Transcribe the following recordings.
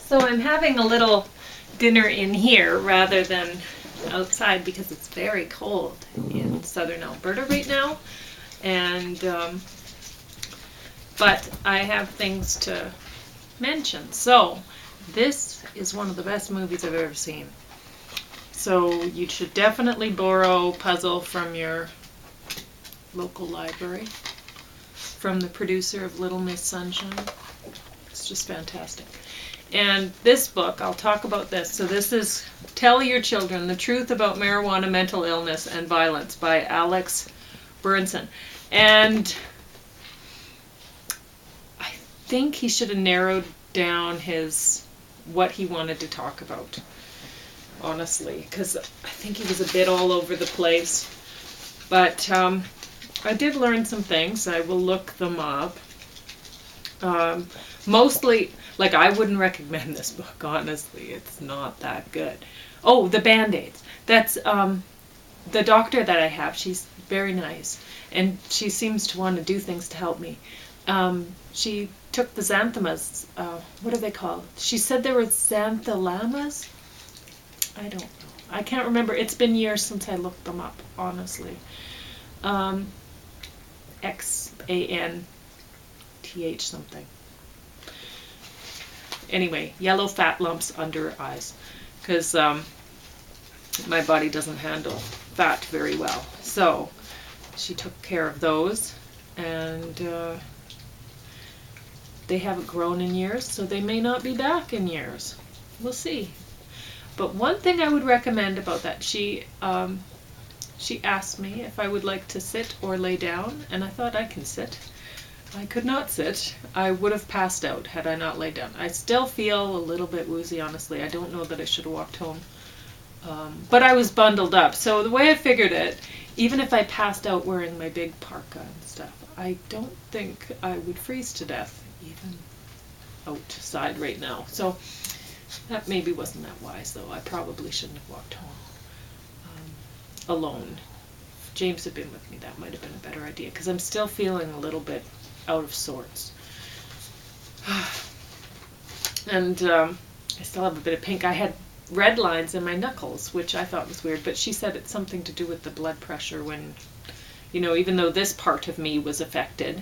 So I'm having a little dinner in here rather than outside because it's very cold in southern Alberta right now. And but I have things to mention. So this is one of the best movies I've ever seen. So you should definitely borrow Puzzle from your local library, from the producer of Little Miss Sunshine. It's just fantastic. And this book, I'll talk about this. So this is Tell Your Children the Truth About Marijuana, Mental Illness, and Violence by Alex Berenson. And I think he should have narrowed down what he wanted to talk about, honestly, because I think he was a bit all over the place. But I did learn some things. I will look them up. Mostly, like, I wouldn't recommend this book, honestly. It's not that good. Oh, the Band-Aids. That's the doctor that I have. She's very nice, and she seems to want to do things to help me. She took the xanthamas. What are they called? She said there were xanthalamas. I don't know. I can't remember. It's been years since I looked them up, honestly. Xanth something. Anyway, yellow fat lumps under eyes, because my body doesn't handle fat very well. So she took care of those, and they haven't grown in years, so they may not be back in years. We'll see. But one thing I would recommend about that, she asked me if I would like to sit or lay down, and I thought, I can sit. I could not sit. I would have passed out had I not laid down. I still feel a little bit woozy, honestly. I don't know that I should have walked home. But I was bundled up. So the way I figured it, even if I passed out wearing my big parka and stuff, I don't think I would freeze to death even outside right now. So that maybe wasn't that wise, though. I probably shouldn't have walked home alone. If James had been with me, that might have been a better idea, because I'm still feeling a little bit out of sorts. And I still have a bit of pink. I had red lines in my knuckles, which I thought was weird, but she said it's something to do with the blood pressure when, even though this part of me was affected,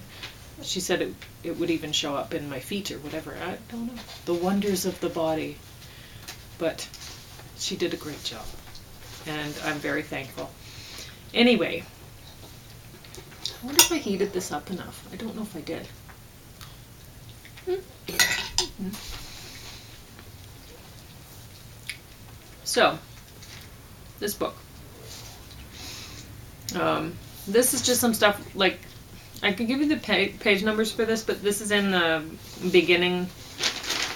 she said it would even show up in my feet or whatever. I don't know. The wonders of the body. But she did a great job, and I'm very thankful. Anyway, I wonder if I heated this up enough. I don't know if I did. So, this book. This is just some stuff, like, I could give you the page numbers for this, but this is in the beginning.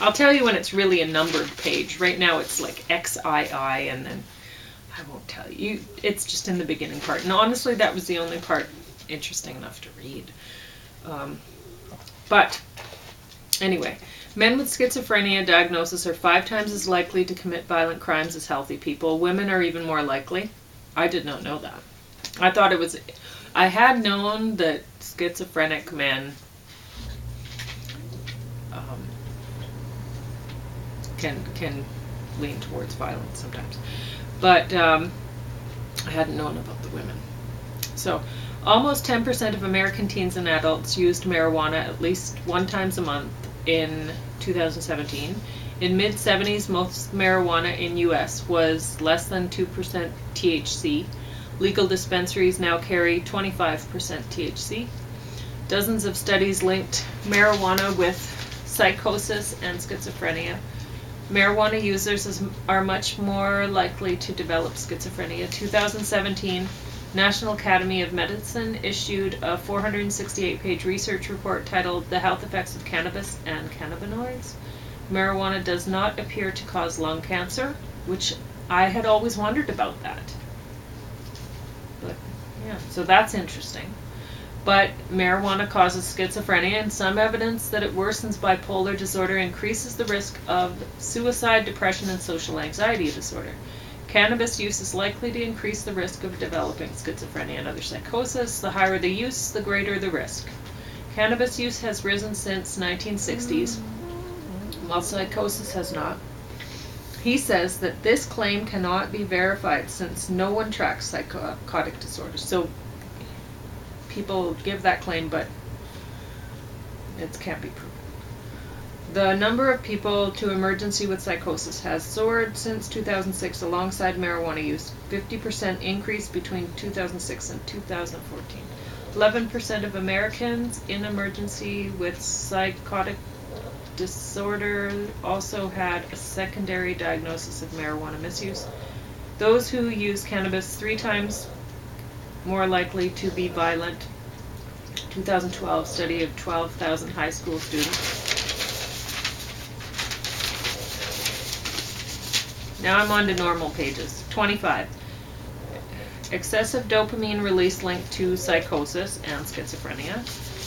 I'll tell you when it's really a numbered page. Right now it's like XII, and then I won't tell you. It's just in the beginning part. And honestly, that was the only part interesting enough to read. But anyway, men with schizophrenia diagnosis are 5 times as likely to commit violent crimes as healthy people. Women are even more likely. I did not know that. I had known that schizophrenic men can lean towards violence sometimes, but I hadn't known about the women. So almost 10% of American teens and adults used marijuana at least 1 time a month in 2017. In mid-70s, most marijuana in U.S. was less than 2% THC. Legal dispensaries now carry 25% THC. Dozens of studies linked marijuana with psychosis and schizophrenia. Marijuana users are much more likely to develop schizophrenia. 2017 National Academy of Medicine issued a 468-page research report titled The Health Effects of Cannabis and Cannabinoids. Marijuana does not appear to cause lung cancer, which I had always wondered about that. But yeah, so that's interesting. But marijuana causes schizophrenia, and some evidence that it worsens bipolar disorder increases the risk of suicide, depression, and social anxiety disorder. Cannabis use is likely to increase the risk of developing schizophrenia and other psychosis. The higher the use, the greater the risk. Cannabis use has risen since 1960s. while psychosis has not. He says that this claim cannot be verified since no one tracks psychotic disorders. So people give that claim, but it can't be proven. The number of people to emergency with psychosis has soared since 2006 alongside marijuana use. 50% increase between 2006 and 2014. 11% of Americans in emergency with psychotic disorder also had a secondary diagnosis of marijuana misuse. Those who use cannabis 3 times more likely to be violent. 2012 study of 12,000 high school students. Now I'm on to normal pages. 25. Excessive dopamine release linked to psychosis and schizophrenia.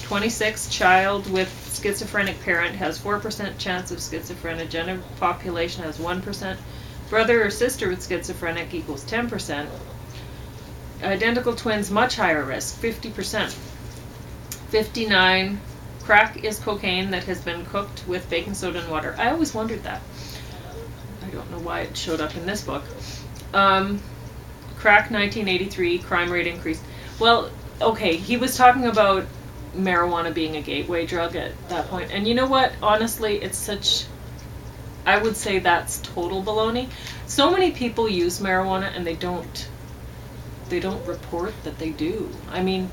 26. Child with schizophrenic parent has 4% chance of schizophrenia. General population has 1%. Brother or sister with schizophrenic equals 10%. Identical twins, much higher risk, 50%. 59. Crack is cocaine that has been cooked with baking soda and water. I always wondered that. I don't know why it showed up in this book. Crack 1983, crime rate increased. Well, okay, he was talking about marijuana being a gateway drug at that point. And you know what? Honestly, it's such... I would say that's total baloney. So many people use marijuana and they don't report that they do. I mean,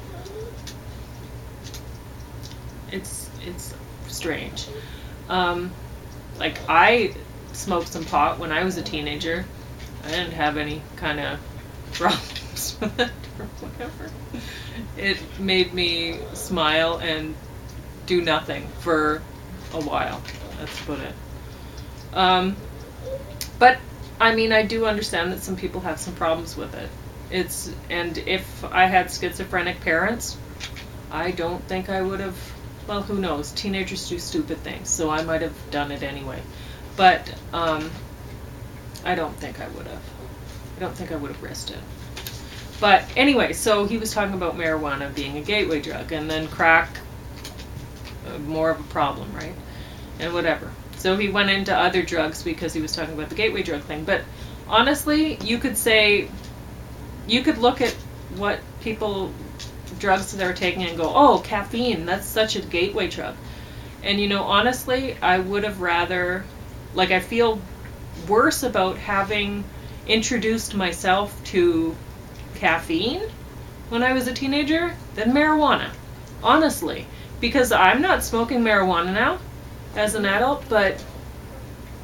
it's strange. Like, I smoked some pot when I was a teenager. I didn't have any kind of problems with it or whatever. It made me smile and do nothing for a while. That's about it. But I mean, I do understand that some people have some problems with it. And if I had schizophrenic parents, I don't think I would have. Well, who knows? Teenagers do stupid things, so I might have done it anyway. But I don't think I would have. I don't think I would have risked it. But anyway, so he was talking about marijuana being a gateway drug, and then crack, more of a problem, right? And whatever. So he went into other drugs because he was talking about the gateway drug thing. But honestly, you could look at what drugs they're taking and go, oh, caffeine, that's such a gateway drug. And you know, honestly, I would have rather, like, I feel worse about having introduced myself to caffeine when I was a teenager than marijuana, honestly, because I'm not smoking marijuana now as an adult, but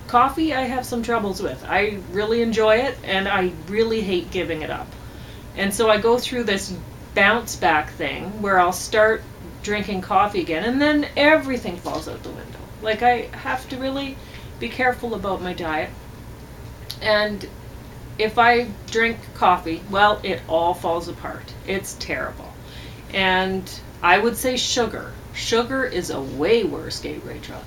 coffee I have some troubles with. I really enjoy it and I really hate giving it up. And so I go through this bounce back thing where I'll start drinking coffee again and then everything falls out the window. Like, I have to really be careful about my diet. And if I drink coffee, well, it all falls apart. It's terrible. And I would say sugar. Sugar is a way worse gateway drug.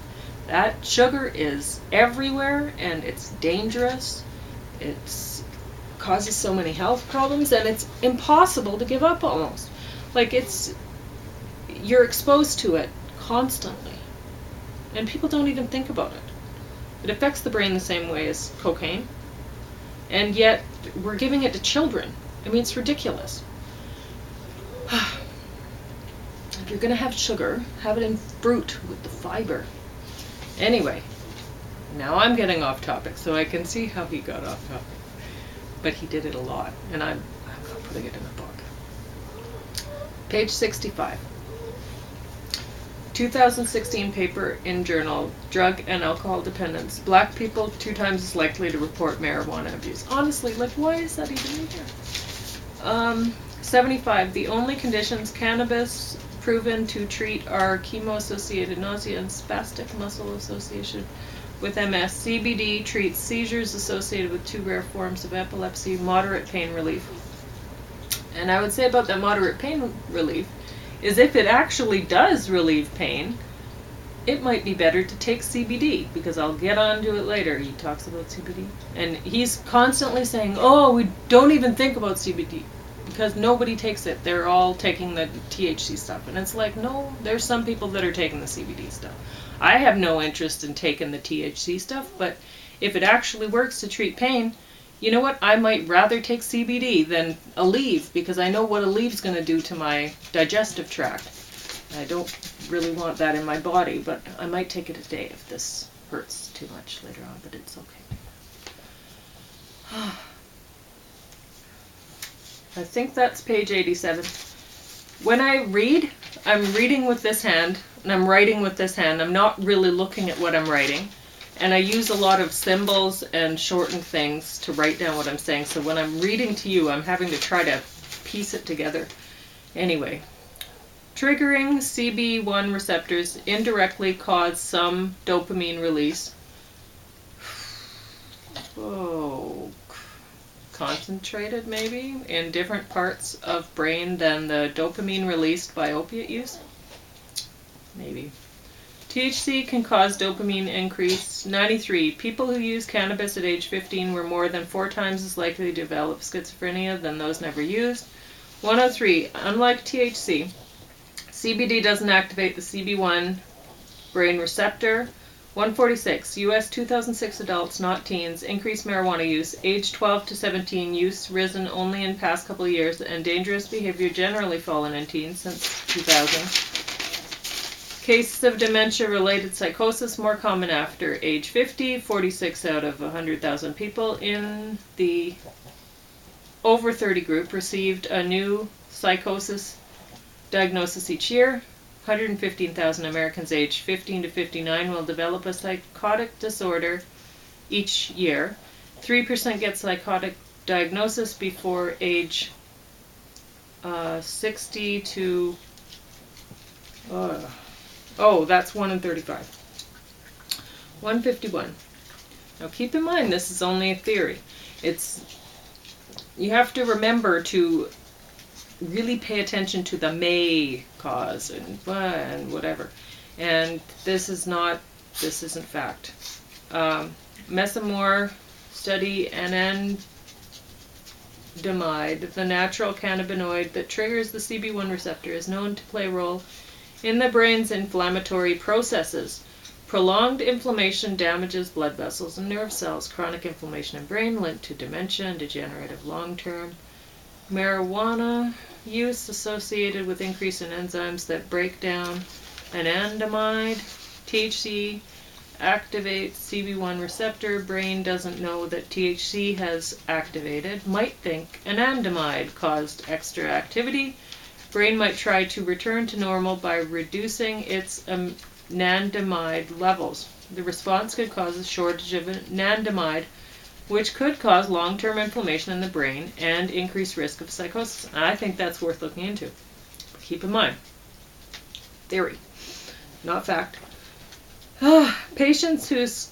That sugar is everywhere and it's dangerous. It causes so many health problems and it's impossible to give up almost. Like, you're exposed to it constantly. And people don't even think about it. It affects the brain the same way as cocaine. And yet, we're giving it to children. I mean, it's ridiculous. If you're going to have sugar, have it in fruit with the fiber. Anyway, now I'm getting off topic, so I can see how he got off topic. But he did it a lot, and I'm not putting it in a book. Page 65. 2016 paper in journal, Drug and Alcohol Dependence. Black people 2 times as likely to report marijuana abuse. Honestly, like, why is that even in here? 75. The only conditions cannabis proven to treat are chemo-associated nausea and spastic muscle association with MS. CBD treats seizures associated with 2 rare forms of epilepsy, moderate pain relief. And I would say about that moderate pain relief is if it actually does relieve pain, it might be better to take CBD, because I'll get onto it later. He talks about CBD. And he's constantly saying, oh, we don't even think about CBD, because nobody takes it. They're all taking the THC stuff. And it's like, no, there's some people that are taking the CBD stuff. I have no interest in taking the THC stuff, but if it actually works to treat pain, you know what? I might rather take CBD than Aleve, because I know what Aleve's going to do to my digestive tract. I don't really want that in my body, but I might take it a day if this hurts too much later on, but it's okay. I think that's page 87. When I read, I'm reading with this hand, and I'm writing with this hand. I'm not really looking at what I'm writing. And I use a lot of symbols and shortened things to write down what I'm saying. So when I'm reading to you, I'm having to try to piece it together. Anyway, triggering CB1 receptors indirectly cause some dopamine release. Oh, concentrated maybe in different parts of brain than the dopamine released by opiate use? Maybe. THC can cause dopamine increase. 93. People who use cannabis at age 15 were more than 4 times as likely to develop schizophrenia than those never used. 103. Unlike THC, CBD doesn't activate the CB1 brain receptor. 146. U.S. 2006 adults, not teens, increased marijuana use. Age 12 to 17, use risen only in past couple of years, and dangerous behavior generally fallen in teens since 2000. Cases of dementia-related psychosis more common after age 50. 46 out of 100,000 people in the over 30 group received a new psychosis diagnosis each year. 115,000 Americans aged 15 to 59 will develop a psychotic disorder each year. 3% get psychotic diagnosis before age 60 to... that's 1 in 35. 151. Now keep in mind, this is only a theory. You have to remember to really pay attention to the may cause and whatever. And this isn't fact. Mesomore study anandamide, the natural cannabinoid that triggers the CB1 receptor, is known to play a role in the brain's inflammatory processes. Prolonged inflammation damages blood vessels and nerve cells. Chronic inflammation in brain linked to dementia and degenerative long-term. Marijuana use associated with increase in enzymes that break down anandamide. THC activates CB1 receptor. Brain doesn't know that THC has activated. Might think anandamide caused extra activity. Brain might try to return to normal by reducing its anandamide levels. The response could cause a shortage of anandamide, which could cause long-term inflammation in the brain and increased risk of psychosis. I think that's worth looking into. But keep in mind, theory, not fact. Patients whose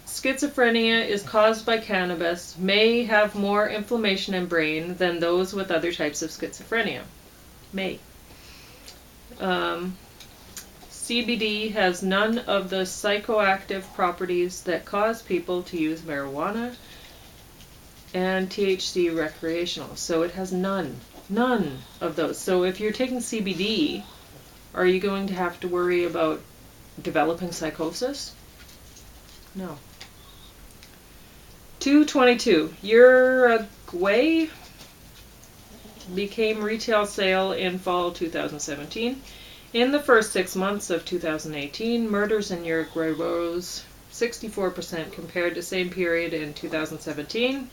schizophrenia is caused by cannabis may have more inflammation in brain than those with other types of schizophrenia. May. CBD has none of the psychoactive properties that cause people to use marijuana and THC recreational. So it has none of those. So if you're taking CBD, are you going to have to worry about developing psychosis? No. 222. Uruguay became retail sale in fall 2017. In the first 6 months of 2018, murders in Uruguay rose 64% compared to same period in 2017.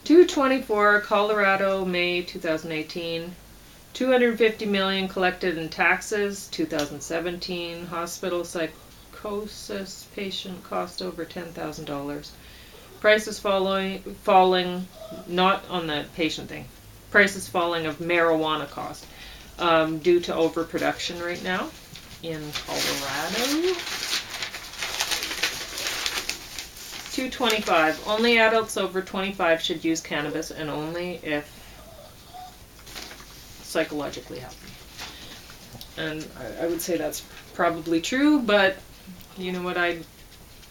224, Colorado, May 2018. 250 million collected in taxes, 2017. Hospital psychosis patient cost over $10,000. Prices falling, not on the patient thing. Prices falling of marijuana cost due to overproduction right now in Colorado. 225. Only adults over 25 should use cannabis, and only if psychologically healthy. And I would say that's probably true, but you know what, I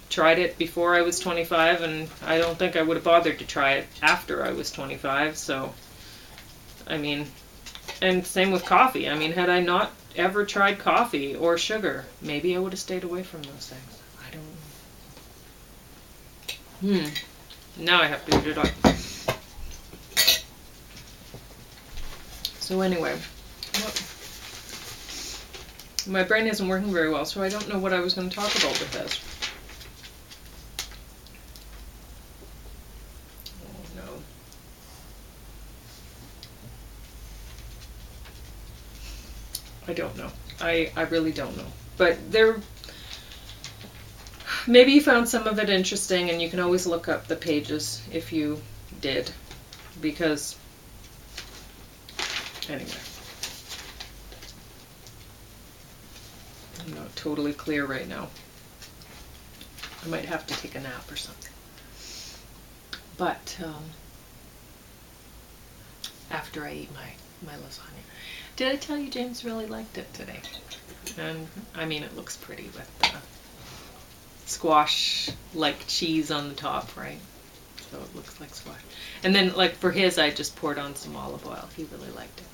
tried it before I was 25, and I don't think I would have bothered to try it after I was 25, so, I mean, and same with coffee. I mean, had I not ever tried coffee or sugar, maybe I would have stayed away from those things. I don't know. Now I have to eat it up. So anyway, my brain isn't working very well, so I don't know what I was going to talk about with this. Oh no. I don't know. I really don't know. But maybe you found some of it interesting, and you can always look up the pages if you did. Because, anyway. I'm not totally clear right now. I might have to take a nap or something. But, after I eat my lasagna. Did I tell you James really liked it today? And, I mean, it looks pretty with the squash-like cheese on the top, right? So it looks like squash. And then, like, for his, I just poured on some olive oil. He really liked it.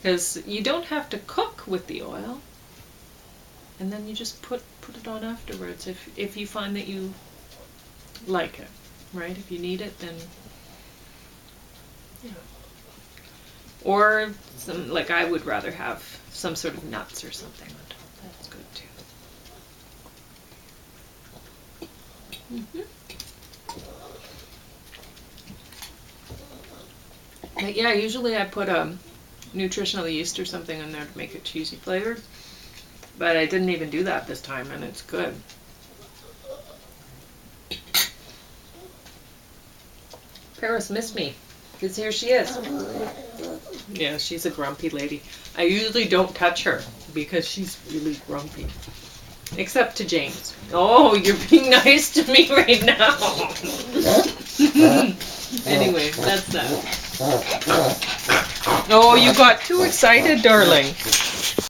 Because you don't have to cook with the oil. And then you just put it on afterwards if you find that you like it, right? If you need it, then, yeah. Or, like, I would rather have some sort of nuts or something on top. That's good, too. But yeah, usually I put a nutritional yeast or something in there to make it cheesy flavored. But I didn't even do that this time, and it's good. Paris missed me, because here she is. Yeah, she's a grumpy lady. I usually don't touch her, because she's really grumpy. Except to James. Oh, you're being nice to me right now. Anyway, that's that. Oh, you got too excited, darling.